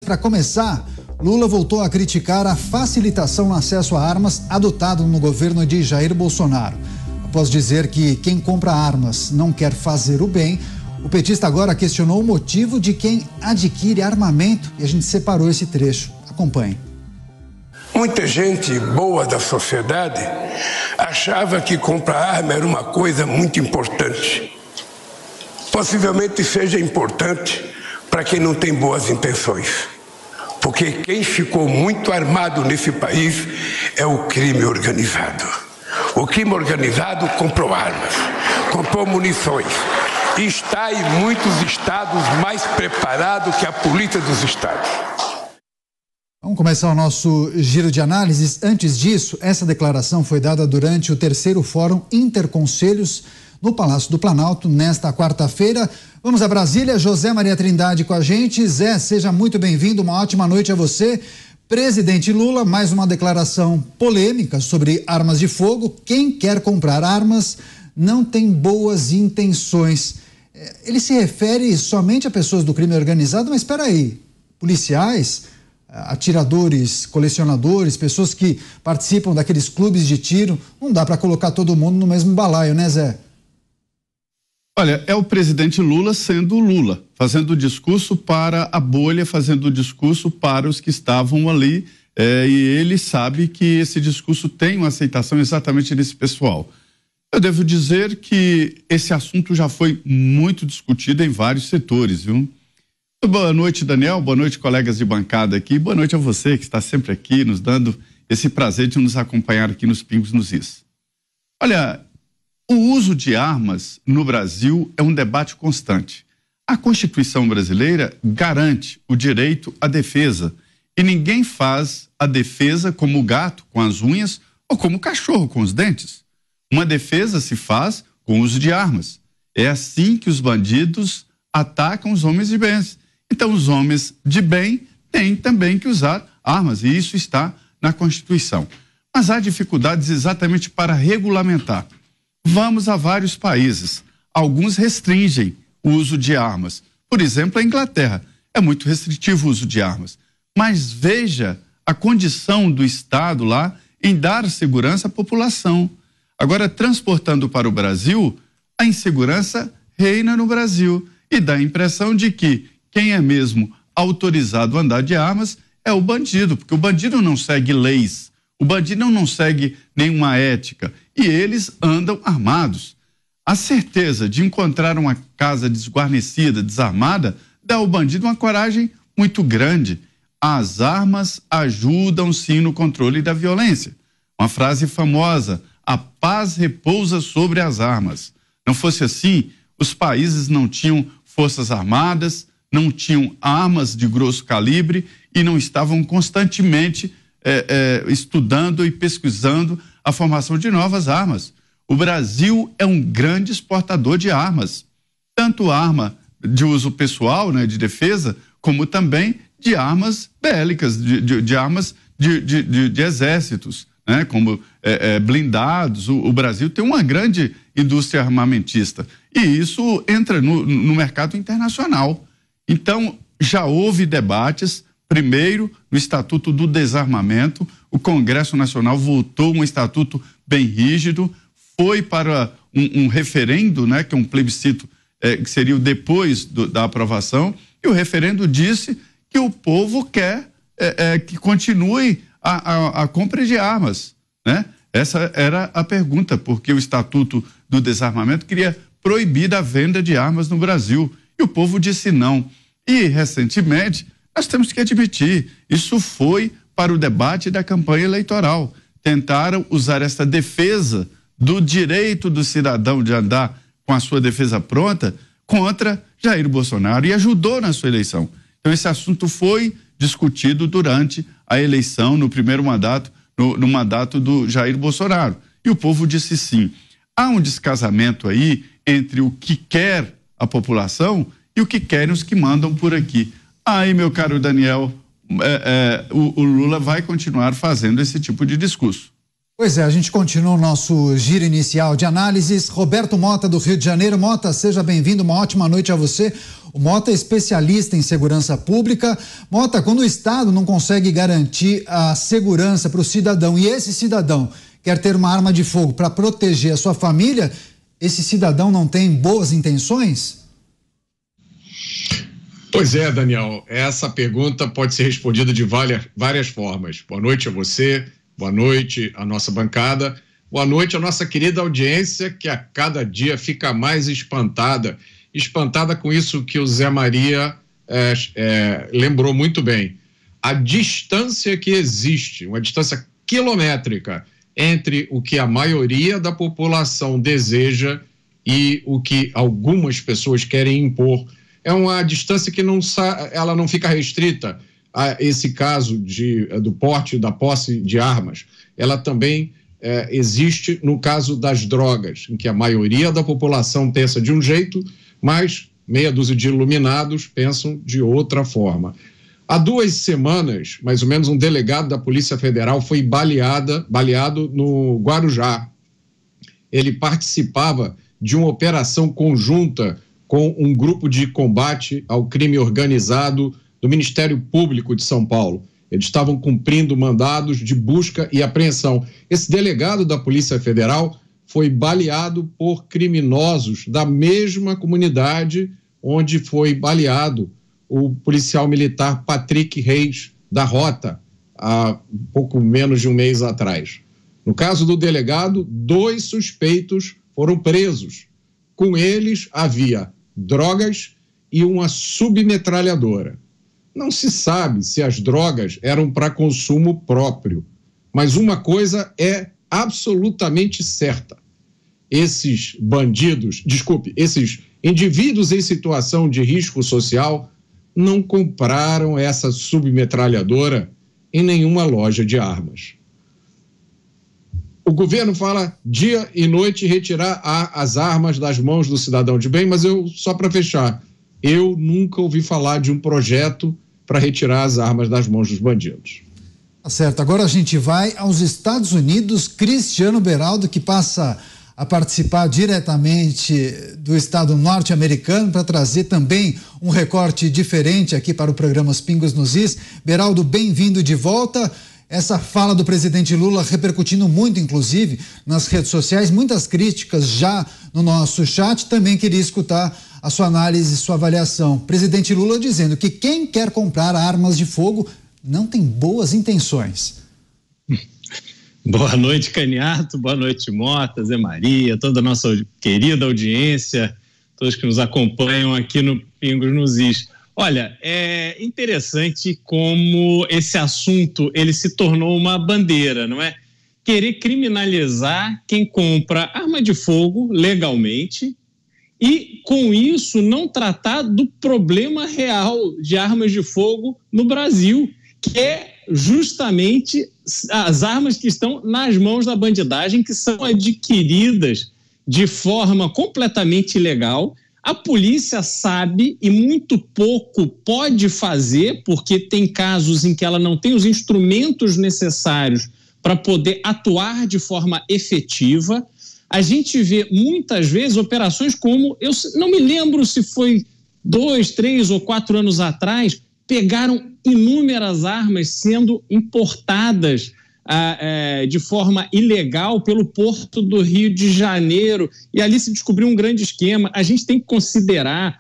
para começar, Lula voltou a criticar a facilitação no acesso a armas adotado no governo de Jair Bolsonaro. Após dizer que quem compra armas não quer fazer o bem, o petista agora questionou o motivo de quem adquire armamento e a gente separou esse trecho. Acompanhe. Muita gente boa da sociedade achava que comprar arma era uma coisa muito importante. Possivelmente seja importante para quem não tem boas intenções. Porque quem ficou muito armado nesse país é o crime organizado. O crime organizado comprou armas, comprou munições. E está em muitos estados mais preparado que a polícia dos estados. Vamos começar o nosso giro de análises. Antes disso, essa declaração foi dada durante o 3º Fórum Interconselhos no Palácio do Planalto, nesta quarta-feira. Vamos a Brasília, José Maria Trindade com a gente. Zé, seja muito bem-vindo, uma ótima noite a você. Presidente Lula, mais uma declaração polêmica sobre armas de fogo. Quem quer comprar armas não tem boas intenções. Ele se refere somente a pessoas do crime organizado, mas espera aí, policiais, atiradores, colecionadores, pessoas que participam daqueles clubes de tiro, não dá para colocar todo mundo no mesmo balaio, né, Zé? Olha, é o presidente Lula sendo o Lula, fazendo o discurso para a bolha, fazendo o discurso para os que estavam ali, e ele sabe que esse discurso tem uma aceitação exatamente desse pessoal. Eu devo dizer que esse assunto já foi muito discutido em vários setores, viu? Boa noite, Daniel, boa noite, colegas de bancada aqui, boa noite a você que está sempre aqui nos dando esse prazer de nos acompanhar aqui nos Pingos nos Is. Olha, o uso de armas no Brasil é um debate constante. A Constituição brasileira garante o direito à defesa e ninguém faz a defesa como o gato com as unhas ou como o cachorro com os dentes. Uma defesa se faz com o uso de armas. É assim que os bandidos atacam os homens de bem. Então, os homens de bem têm também que usar armas, e isso está na Constituição. Mas há dificuldades exatamente para regulamentar. Vamos a vários países. Alguns restringem o uso de armas. Por exemplo, a Inglaterra. É muito restritivo o uso de armas. Mas veja a condição do Estado lá em dar segurança à população. Agora, transportando para o Brasil, a insegurança reina no Brasil e dá a impressão de que quem é mesmo autorizado a andar de armas é o bandido, porque o bandido não segue leis, o bandido não segue nenhuma ética e eles andam armados. A certeza de encontrar uma casa desguarnecida, desarmada, dá ao bandido uma coragem muito grande. As armas ajudam sim no controle da violência. Uma frase famosa: a paz repousa sobre as armas. Não fosse assim, os países não tinham forças armadas, não tinham armas de grosso calibre e não estavam constantemente estudando e pesquisando a formação de novas armas. O Brasil é um grande exportador de armas, tanto arma de uso pessoal, né, de defesa, como também de armas bélicas, de armas de exércitos, né, como blindados. O Brasil tem uma grande indústria armamentista e isso entra no mercado internacional. Então, já houve debates, primeiro no Estatuto do Desarmamento, o Congresso Nacional votou um estatuto bem rígido, foi para um referendo, né, que é um plebiscito que seria o depois da aprovação, e o referendo disse que o povo quer que continue a compra de armas, né? Essa era a pergunta, porque o Estatuto do Desarmamento queria proibir a venda de armas no Brasil, e o povo disse não. E, recentemente, nós temos que admitir, isso foi para o debate da campanha eleitoral. Tentaram usar essa defesa do direito do cidadão de andar com a sua defesa pronta contra Jair Bolsonaro e ajudou na sua eleição. Então, esse assunto foi discutido durante a eleição, no primeiro mandato, no mandato do Jair Bolsonaro. E o povo disse sim. Há um descasamento aí entre o que quer a população e o que querem os que mandam por aqui. Aí, meu caro Daniel, o Lula vai continuar fazendo esse tipo de discurso. Pois é, a gente continua o nosso giro inicial de análises. Roberto Mota, do Rio de Janeiro. Mota, seja bem-vindo, uma ótima noite a você. O Mota é especialista em segurança pública. Mota, quando o Estado não consegue garantir a segurança para o cidadão e esse cidadão quer ter uma arma de fogo para proteger a sua família, esse cidadão não tem boas intenções? Pois é, Daniel, essa pergunta pode ser respondida de várias formas. Boa noite a você. Boa noite à nossa bancada, boa noite à nossa querida audiência, que a cada dia fica mais espantada com isso que o Zé Maria lembrou muito bem. A distância que existe, uma distância quilométrica entre o que a maioria da população deseja e o que algumas pessoas querem impor. É uma distância que ela não fica restrita a esse caso do porte, da posse de armas. Ela também existe no caso das drogas, em que a maioria da população pensa de um jeito, mas meia dúzia de iluminados pensam de outra forma. Há 2 semanas, mais ou menos, um delegado da Polícia Federal foi baleado no Guarujá. Ele participava de uma operação conjunta com um grupo de combate ao crime organizado do Ministério Público de São Paulo. Eles estavam cumprindo mandados de busca e apreensão. Esse delegado da Polícia Federal foi baleado por criminosos da mesma comunidade onde foi baleado o policial militar Patrick Reis, da Rota, há pouco menos de um mês atrás. No caso do delegado, 2 suspeitos foram presos. Com eles havia drogas e uma submetralhadora. Não se sabe se as drogas eram para consumo próprio, mas uma coisa é absolutamente certa. Esses indivíduos em situação de risco social não compraram essa submetralhadora em nenhuma loja de armas. O governo fala dia e noite retirar as armas das mãos do cidadão de bem, mas só para fechar, eu nunca ouvi falar de um projeto para retirar as armas das mãos dos bandidos. Tá certo, agora a gente vai aos Estados Unidos. Cristiano Beraldo, que passa a participar diretamente do estado norte-americano para trazer também um recorte diferente aqui para o programa Os Pingos nos Is. Beraldo, bem-vindo de volta. Essa fala do presidente Lula repercutindo muito, inclusive, nas redes sociais, muitas críticas já no nosso chat. Também queria escutar a sua análise, sua avaliação. Presidente Lula dizendo que quem quer comprar armas de fogo não tem boas intenções. Boa noite, Caniato, boa noite, Mota, Zé Maria, toda a nossa querida audiência, todos que nos acompanham aqui no Pingos nos Is. Olha, é interessante como esse assunto ele se tornou uma bandeira, não é? Querer criminalizar quem compra arma de fogo legalmente e, com isso, não tratar do problema real de armas de fogo no Brasil, que é justamente as armas que estão nas mãos da bandidagem, que são adquiridas de forma completamente ilegal. A polícia sabe e muito pouco pode fazer, porque tem casos em que ela não tem os instrumentos necessários para poder atuar de forma efetiva. A gente vê muitas vezes operações como, eu não me lembro se foi 2, 3 ou 4 anos atrás, pegaram inúmeras armas sendo importadas de forma ilegal pelo Porto do Rio de Janeiro, e ali se descobriu um grande esquema. A gente tem que considerar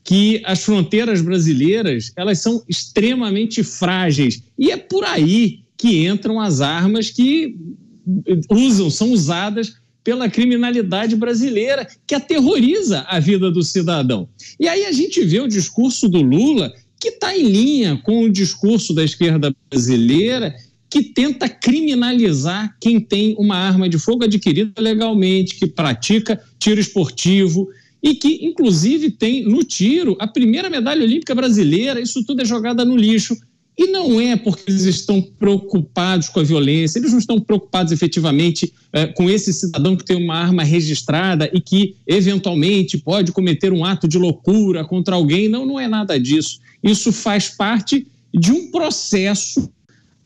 que as fronteiras brasileiras, elas são extremamente frágeis, e é por aí que entram as armas que são usadas pela criminalidade brasileira, que aterroriza a vida do cidadão. E aí a gente vê o discurso do Lula, que está em linha com o discurso da esquerda brasileira, que tenta criminalizar quem tem uma arma de fogo adquirida legalmente, que pratica tiro esportivo e que, inclusive, tem no tiro a primeira medalha olímpica brasileira. Isso tudo é jogada no lixo. E não é porque eles estão preocupados com a violência, eles não estão preocupados efetivamente com esse cidadão que tem uma arma registrada e que, eventualmente, pode cometer um ato de loucura contra alguém. Não, não é nada disso. Isso faz parte de um processo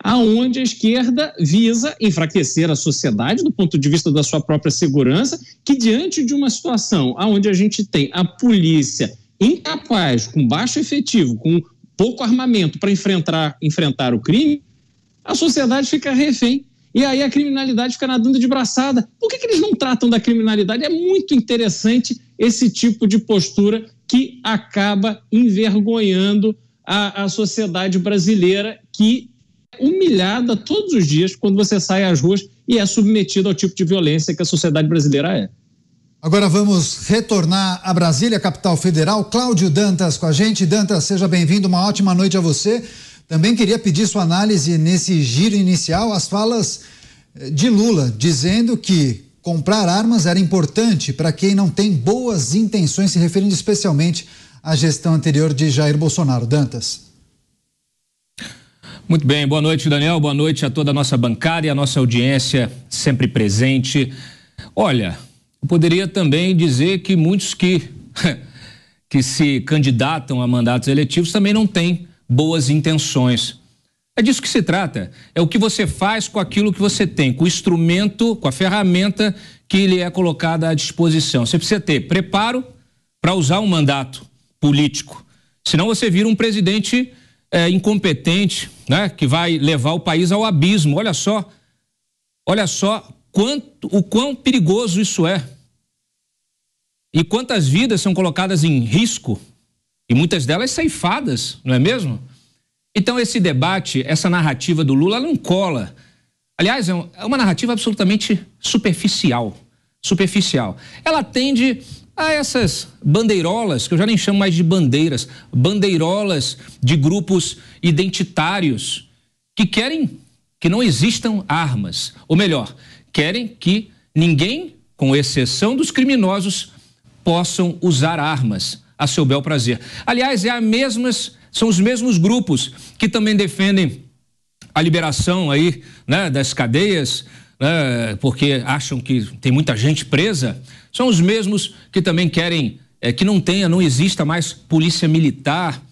aonde a esquerda visa enfraquecer a sociedade do ponto de vista da sua própria segurança, que diante de uma situação onde a gente tem a polícia incapaz, com baixo efetivo, com pouco armamento para enfrentar o crime, a sociedade fica refém. E aí a criminalidade fica nadando de braçada. Por que eles não tratam da criminalidade? É muito interessante esse tipo de postura que acaba envergonhando a sociedade brasileira, que humilhada todos os dias quando você sai às ruas e é submetido ao tipo de violência que a sociedade brasileira é. Agora vamos retornar a Brasília, capital federal. Cláudio Dantas com a gente. Dantas, seja bem-vindo, uma ótima noite a você. Também queria pedir sua análise nesse giro inicial, as falas de Lula, dizendo que comprar armas era importante para quem não tem boas intenções, se referindo especialmente à gestão anterior de Jair Bolsonaro. Dantas. Muito bem, boa noite, Daniel, boa noite a toda a nossa bancada e a nossa audiência sempre presente. Olha, eu poderia também dizer que muitos que se candidatam a mandatos eletivos também não têm boas intenções. É disso que se trata, é o que você faz com aquilo que você tem, com o instrumento, com a ferramenta que lhe é colocada à disposição. Você precisa ter preparo para usar um mandato político, senão você vira um presidente incompetente, né, que vai levar o país ao abismo. Olha só o quão perigoso isso é. E quantas vidas são colocadas em risco, e muitas delas ceifadas, não é mesmo? Então esse debate, essa narrativa do Lula, ela não cola. Aliás, é uma narrativa absolutamente superficial. Ela tende a essas bandeirolas, que eu já nem chamo mais de bandeiras, bandeirolas de grupos identitários que querem que não existam armas, ou melhor, querem que ninguém, com exceção dos criminosos, possam usar armas a seu bel prazer. Aliás, são os mesmos grupos que também defendem a liberação aí, né, das cadeias, né, porque acham que tem muita gente presa. São os mesmos que também querem que não exista mais polícia militar.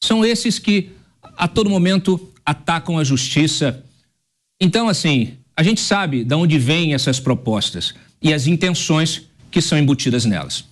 São esses que a todo momento atacam a justiça. Então, assim, a gente sabe de onde vêm essas propostas e as intenções que são embutidas nelas.